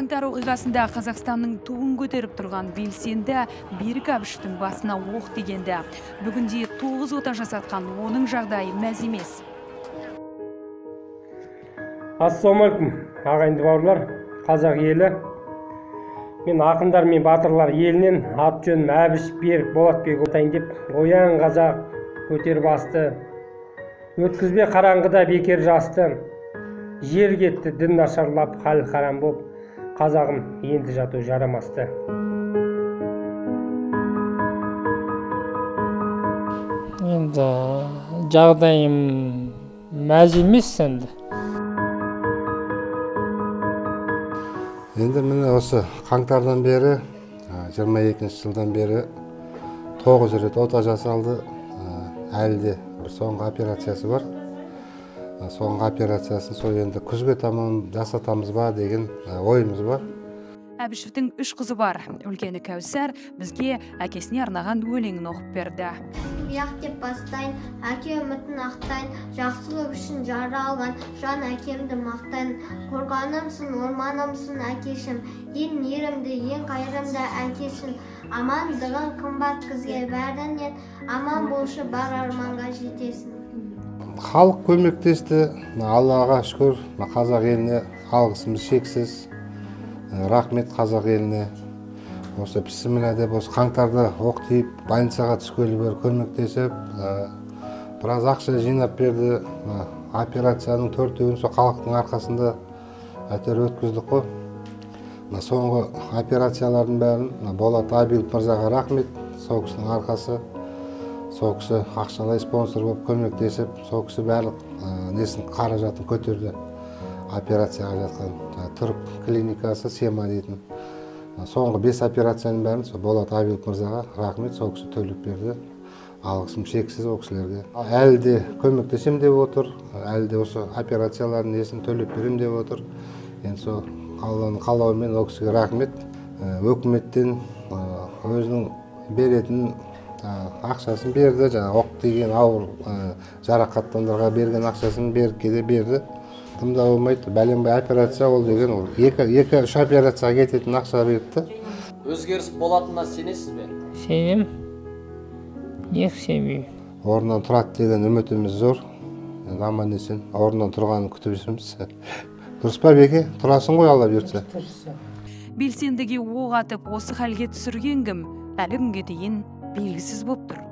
қаңтар оқиғасында Қазақстанның туын көтеріп тұрған белсенді Берік Әбішевтің басына оқ тигенде бүгінде 9 ота жасатқан оның жағдайы мәз емес. Ассалаумалейкум, ағайынды бауырлар, қазақ елі. Мен ақындар мен батырлар елінен ат жөнім Әбіш Берік Болатбек атайын деп, оян қазақ көтеріп асты. Өткізбе қараңғыда бекер жасты. Жер кетті, дін нашарлап, хал харам боп, қазағым енді жату жарамасты. Енді жағдайым мәз емес енді. Енді міне осы қаңтардан бері, 22 жылдан бері 9 рет ота жасалды. Әлі де бір соңғы операциясы бар. Соңғы операциясын сол енді күзге таман жасатамыз ба деген ойымыз бар. Әбішевтің 3 қызы бар. Үлкені Кәусар бізге әкесіне арнаған өлеңін оқып берді. Яқ деп бастайын, әке үмітін ақтайын, жақсылық үшін жара алған жан әкемді мақтайын. Қорғанымсың, орманымсың әкешім, ең ерімді, ең қайырымды әкешім. Амандығын қымбат кізге бәрінен, аман болшы бар арманға жетесің. Халық көмектесті, Аллаға шүкір, қазақ еліне алғысымыз шексіз. Рахмет қазақ еліне. Осы бісміллә деп осы қаңтарда оқ тиіп, больницаға түскелі бері көмектесіп, біраз ақша жинап берді. Операцияның 4-ін сол халықтың арқасында әтер өткіздік қой. Соңғы операциялардың бәрін Болат Абилов мырзаға рахмет, сол кісінің арқасы. Сол кісі ақшалай спонсор болып көмектесіп, сол кісі барлық несін қаражатын көтерді. Операцияға жатқан түрік клиникасы Сема дейтін. Соңғы 5 операцияның бәрін Болат Абилов мырзаға рахмет, сол кісі төлеп берді. Алғысым шексіз ол кісілерге. Әлі де көмектесем деп отыр, әлі де осы операциялардың несін төлеп берем деп отыр. Енді сол Алланың қалауымен ол кісіге рахмет. Өкіметтен өзінің беретін ақшасын берді, оқ тиген ауыр жарақаттандарға берген ақшасын берікке берді. Тымда болмайды, бәленбай операция ол деген, 2-3 операцияға кететін ақша берді. Өзгеріс болатынына сенесіз бе? Сенем, ек сенбеймін. Орнынан тұрады деген үмітіміз зор. Аман есен, орнынан тұрғанын күтіп жүрміз. Дұрыс па Беке? Тұрасың ғой Алла берсе. Белсендіге оқ атып осы халге түсірген кім әлі күнге дейін белгісіз болып тұр.